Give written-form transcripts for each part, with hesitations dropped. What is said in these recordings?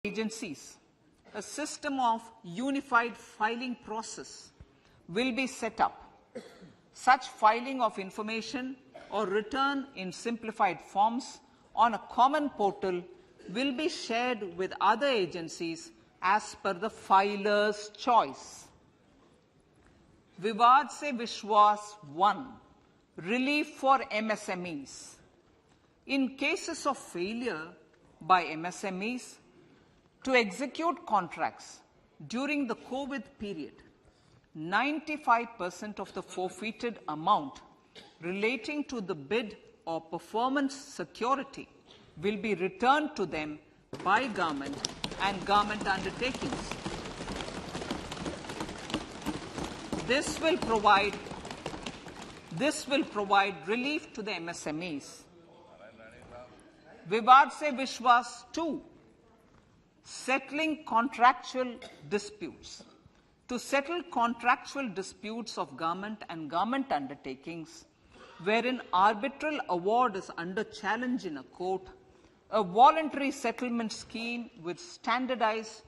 agencies, a system of unified filing process will be set up. Such filing of information or return in simplified forms on a common portal will be shared with other agencies as per the filer's choice. Vivad Se Vishwas 1. Relief for MSMEs. In cases of failure by MSMEs to execute contracts during the COVID period, 95% of the forfeited amount relating to the bid or performance security will be returned to them by government and government undertakings. This will provide relief to the MSMEs. Vivad Se Vishwas 2. Settling contractual disputes. To settle contractual disputes of government and government undertakings, wherein arbitral award is under challenge in a court, a voluntary settlement scheme with standardized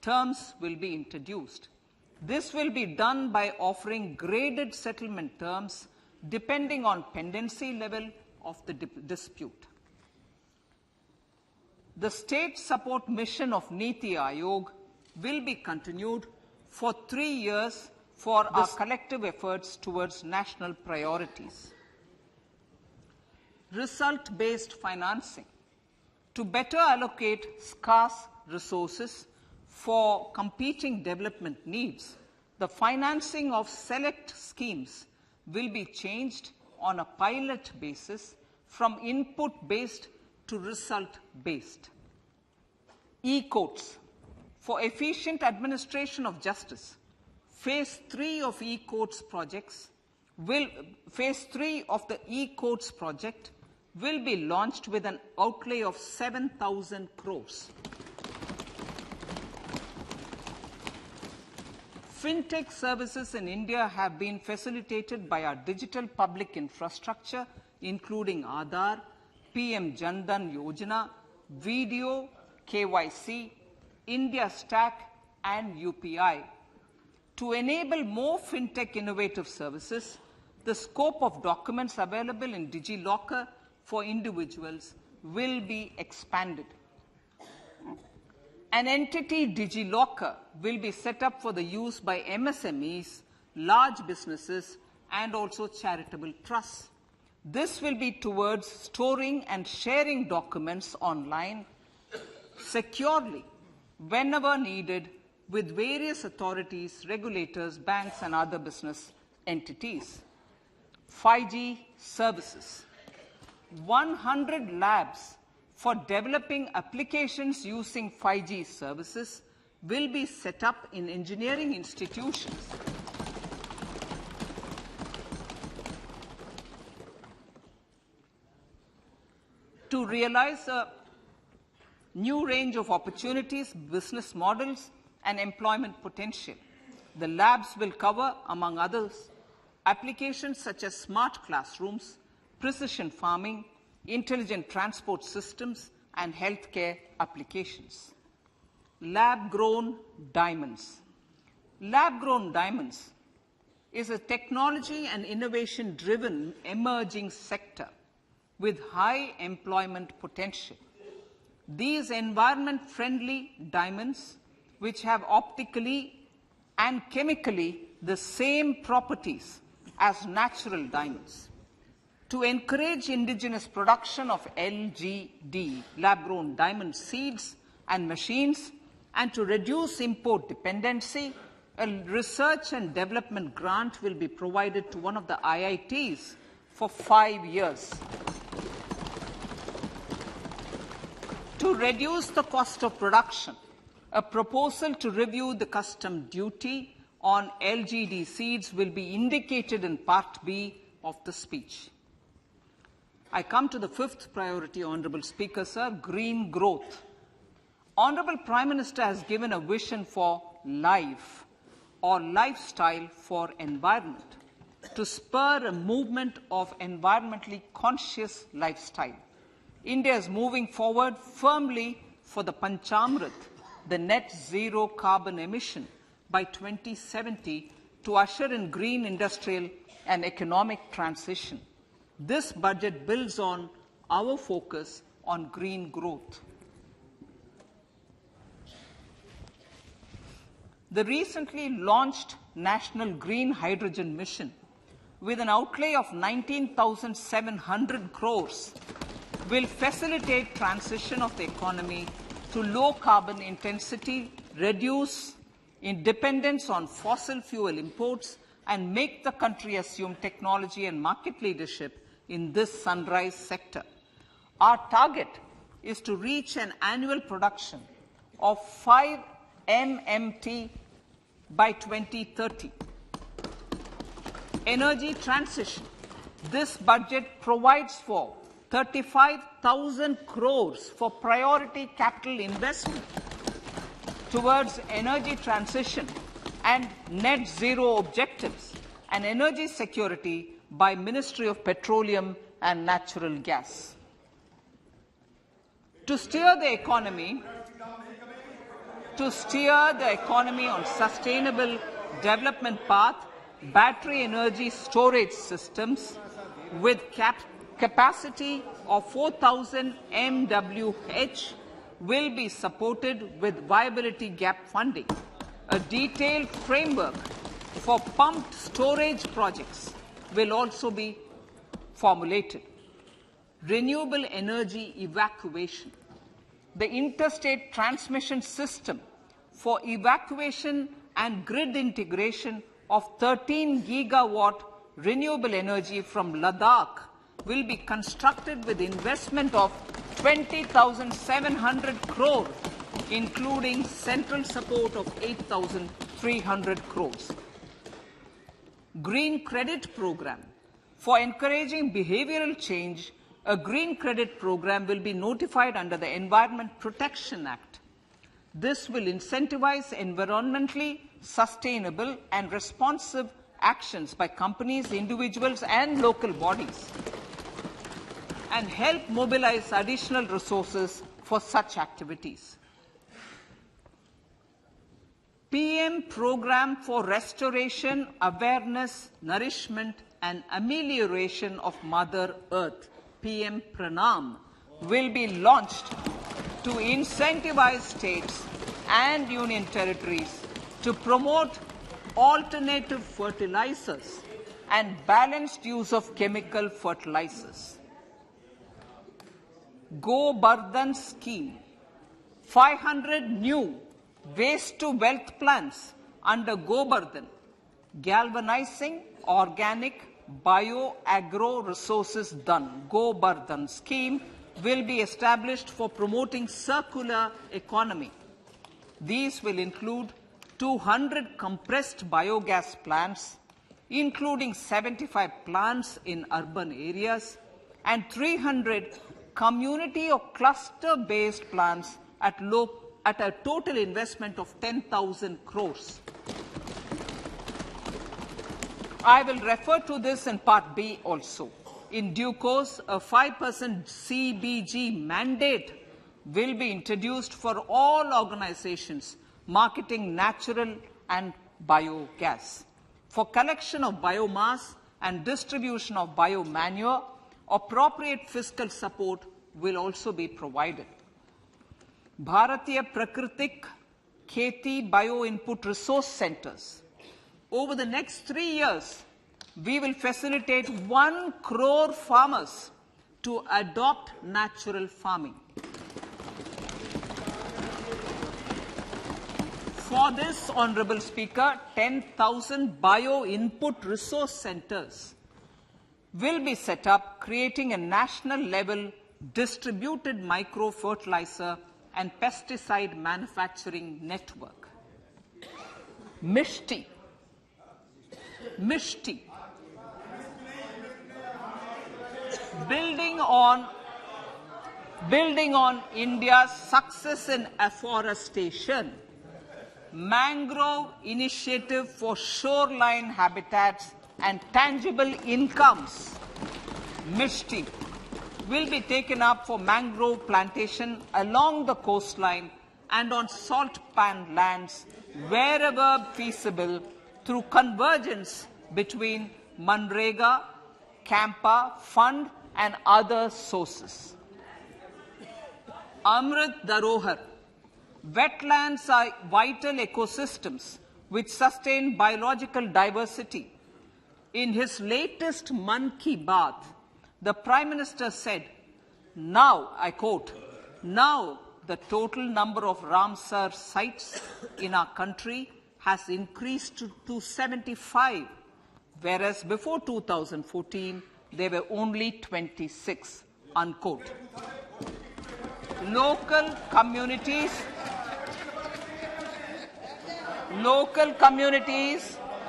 terms will be introduced. This will be done by offering graded settlement terms depending on pendency level of the dispute. The state support mission of Niti Aayog will be continued for 3 years for our collective efforts towards national priorities. Result-based financing. To better allocate scarce resources for competing development needs, the financing of select schemes will be changed on a pilot basis from input-based to result-based. E-courts. For efficient administration of justice, Phase 3 of the e-courts project will be launched with an outlay of 7,000 crores. Fintech services in India have been facilitated by our digital public infrastructure, including Aadhaar, PM Jan Dhan Yojana, Video, KYC, India Stack, and UPI. To enable more fintech innovative services, the scope of documents available in DigiLocker for individuals will be expanded. An entity DigiLocker will be set up for the use by MSMEs, large businesses, and also charitable trusts. This will be towards storing and sharing documents online securely whenever needed with various authorities, regulators, banks, and other business entities. 5G services. 100 labs for developing applications using 5G services will be set up in engineering institutions. To realize a new range of opportunities, business models, and employment potential, the labs will cover, among others, applications such as smart classrooms, precision farming, intelligent transport systems, and healthcare applications. Lab-grown diamonds. Lab-grown diamonds is a technology and innovation-driven emerging sector with high employment potential. These environment-friendly diamonds, which have optically and chemically the same properties as natural diamonds. To encourage indigenous production of LGD, lab-grown diamond seeds and machines, and to reduce import dependency, a research and development grant will be provided to one of the IITs for 5 years. To reduce the cost of production, a proposal to review the custom duty on LGD seeds will be indicated in Part B of the speech. I come to the fifth priority, Honourable Speaker, sir, green growth. Honourable Prime Minister has given a vision for life or lifestyle for environment to spur a movement of environmentally conscious lifestyle. India is moving forward firmly for the Panchamrit, the net zero carbon emission by 2070 to usher in green industrial and economic transition. This budget builds on our focus on green growth. The recently launched National Green Hydrogen Mission, with an outlay of 19,700 crores, will facilitate transition of the economy to low carbon intensity, reduce dependence on fossil fuel imports, and make the country assume technology and market leadership in this sunrise sector. Our target is to reach an annual production of 5 MMT by 2030. Energy transition. This budget provides for 35,000 crores for priority capital investment towards energy transition and net zero objectives and energy security by Ministry of Petroleum and Natural Gas. To steer the economy on sustainable development path, battery energy storage systems with capacity of 4,000 MWH will be supported with viability gap funding. A detailed framework for pumped storage projects will also be formulated. Renewable energy evacuation. The interstate transmission system for evacuation and grid integration of 13 gigawatt renewable energy from Ladakh will be constructed with investment of 20,700 crore, including central support of 8,300 crores. Green Credit Program. For encouraging behavioral change, a green credit program will be notified under the Environment Protection Act. This will incentivize environmentally sustainable and responsive actions by companies, individuals, and local bodies, and help mobilize additional resources for such activities. PM Program for Restoration, Awareness, Nourishment, and Amelioration of Mother Earth, PM Pranam, will be launched to incentivize states and union territories to promote alternative fertilizers and balanced use of chemical fertilizers. Go Bardhan Scheme. 500 new waste-to-wealth plants under Go Bardhan, galvanizing organic bio-agro resources done. Go Bardhan scheme will be established for promoting circular economy. These will include 200 compressed biogas plants, including 75 plants in urban areas, and 300 community or cluster-based plants at a total investment of 10,000 crores. I will refer to this in Part B also. In due course, a 5% CBG mandate will be introduced for all organizations marketing natural and biogas. For collection of biomass and distribution of biomanure, appropriate fiscal support will also be provided. Bharatiya Prakritik Kheti Bio-Input Resource Centers. Over the next 3 years, we will facilitate 1 crore farmers to adopt natural farming. For this, Honorable Speaker, 10,000 bio-input resource centers will be set up, creating a national-level distributed micro-fertilizer and pesticide manufacturing network. Mishti. Building on India's success in afforestation, mangrove initiative for shoreline habitats and tangible incomes, Mishti, will be taken up for mangrove plantation along the coastline and on salt pan lands wherever feasible through convergence between Manrega, Campa Fund and other sources. Amrit Dharohar. Wetlands are vital ecosystems which sustain biological diversity. In his latest Mann Ki Baat, the Prime Minister said, now, I quote, now the total number of Ramsar sites in our country has increased to 75, whereas before 2014, there were only 26, unquote. Local communities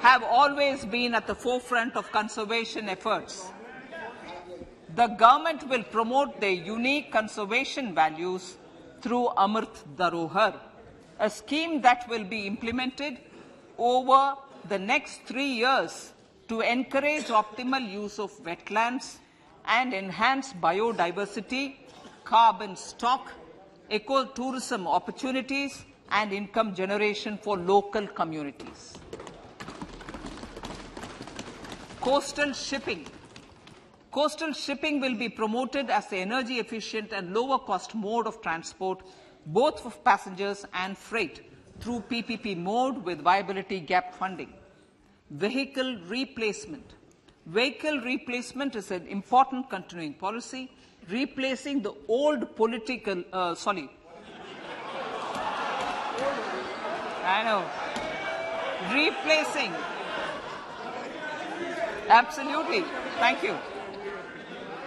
have always been at the forefront of conservation efforts. The government will promote their unique conservation values through Amrit Dharohar, a scheme that will be implemented over the next 3 years to encourage optimal use of wetlands and enhance biodiversity, carbon stock, ecotourism opportunities, and income generation for local communities. Coastal shipping. Coastal shipping will be promoted as the energy efficient and lower cost mode of transport, both for passengers and freight, through PPP mode with viability gap funding. Vehicle replacement. Vehicle replacement is an important continuing policy, replacing the old political, replacing, absolutely, thank you.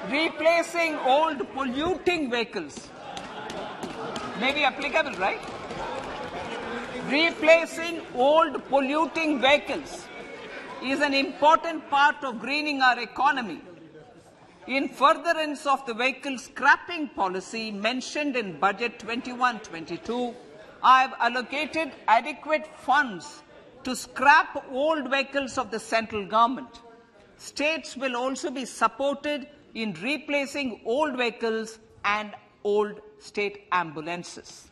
Replacing old polluting vehicles. May be applicable, right? Replacing old polluting vehicles is an important part of greening our economy. In furtherance of the vehicle scrapping policy mentioned in Budget 21-22, I have allocated adequate funds to scrap old vehicles of the central government. States will also be supported in replacing old vehicles and old state ambulances.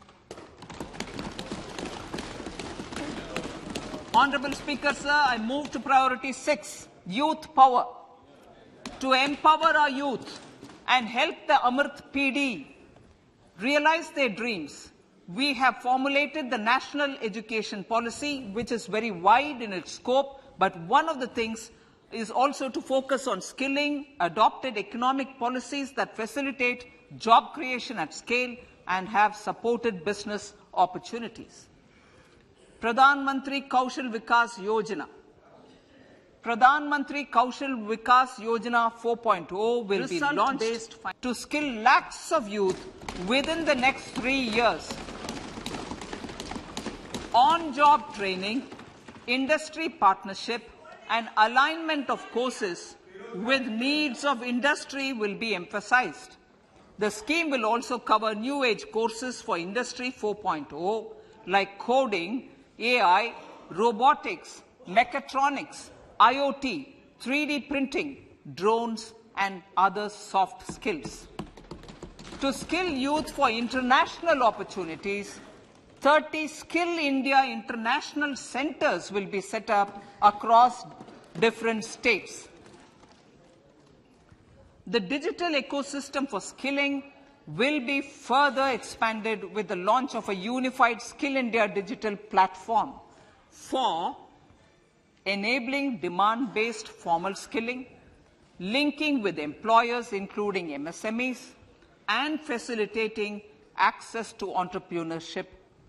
Honourable Speaker, sir, I move to priority 6, youth power. To empower our youth and help the Amrit PD realize their dreams, we have formulated the National Education Policy, which is very wide in its scope, but one of the things is also to focus on skilling, adopted economic policies that facilitate job creation at scale and have supported business opportunities. Pradhan Mantri Kaushal Vikas Yojana. Pradhan Mantri Kaushal Vikas Yojana 4.0 will be launched to skill lakhs of youth within the next 3 years. On-job training, industry partnership, and alignment of courses with needs of industry will be emphasized. The scheme will also cover new age courses for Industry 4.0 like coding, AI, robotics, mechatronics, IoT, 3D printing, drones, and other soft skills. To skill youth for international opportunities, 30 Skill India International Centers will be set up across different states. The digital ecosystem for skilling will be further expanded with the launch of a unified Skill India digital platform for enabling demand-based formal skilling, linking with employers including MSMEs, and facilitating access to entrepreneurship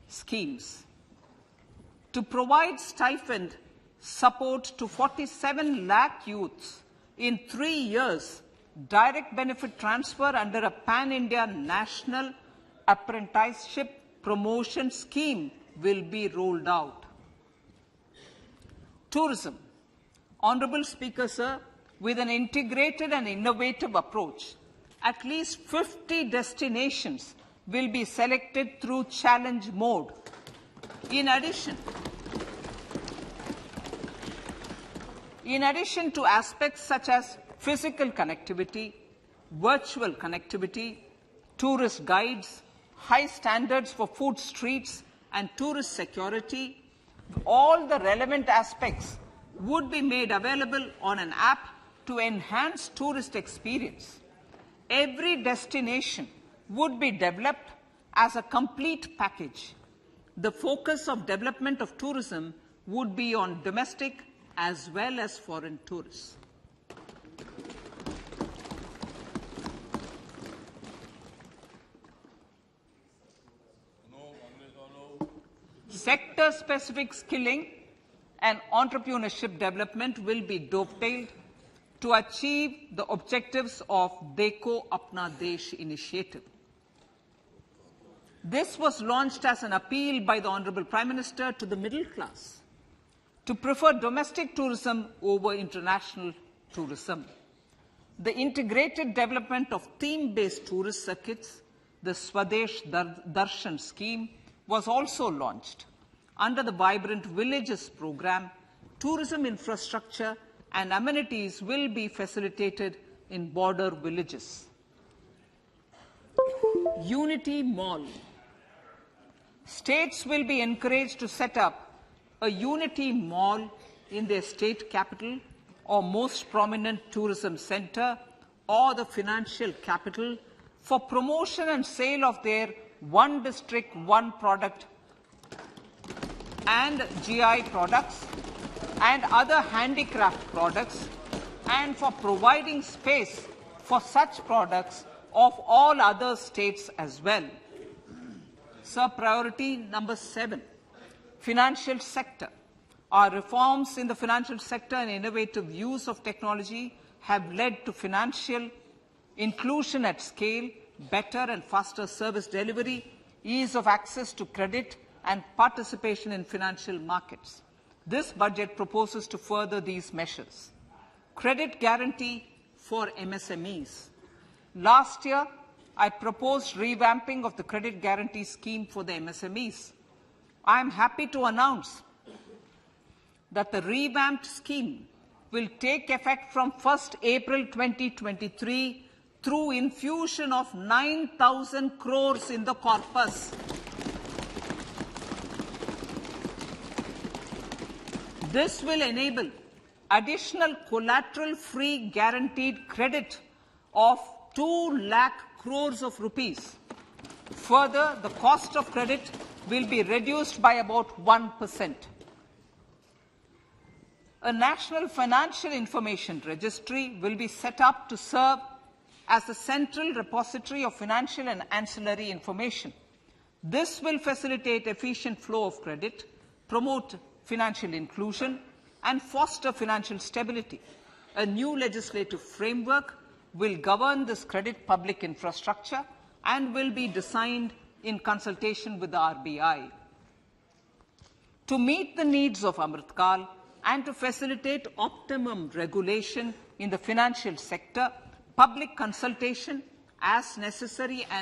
schemes. To provide stipend support to 47 lakh youths in 3 years, direct benefit transfer under a pan-India national apprenticeship promotion scheme will be rolled out. Tourism. Honourable Speaker, sir, with an integrated and innovative approach, at least 50 destinations will be selected through challenge mode. In addition to aspects such as physical connectivity, virtual connectivity, tourist guides, high standards for food streets and tourist security, all the relevant aspects would be made available on an app to enhance tourist experience. Every destination would be developed as a complete package. The focus of development of tourism would be on domestic as well as foreign tourists. Sector-specific skilling and entrepreneurship development will be dovetailed to achieve the objectives of Dekho Apna Desh initiative. This was launched as an appeal by the Honorable Prime Minister to the middle class to prefer domestic tourism over international tourism. The integrated development of theme-based tourist circuits, the Swadesh Darshan scheme, was also launched. Under the Vibrant Villages program, tourism infrastructure and amenities will be facilitated in border villages. Unity Mall. States will be encouraged to set up a Unity Mall in their state capital or most prominent tourism center or the financial capital for promotion and sale of their one district, one product and GI products and other handicraft products, and for providing space for such products of all other states as well. Sir, priority number 7, financial sector. Our reforms in the financial sector and innovative use of technology have led to financial inclusion at scale, better and faster service delivery, ease of access to credit, and participation in financial markets. This budget proposes to further these measures. Credit guarantee for MSMEs. Last year, I proposed revamping of the credit guarantee scheme for the MSMEs. I am happy to announce that the revamped scheme will take effect from 1st April 2023 through infusion of 9,000 crores in the corpus. This will enable additional collateral-free guaranteed credit of 2 lakh crores of rupees. Further, the cost of credit will be reduced by about 1%. A National Financial Information Registry will be set up to serve as a central repository of financial and ancillary information. This will facilitate efficient flow of credit, promote financial inclusion, and foster financial stability. A new legislative framework will govern this credit public infrastructure and will be designed in consultation with the RBI. To meet the needs of Amritkal and to facilitate optimum regulation in the financial sector, public consultation as necessary and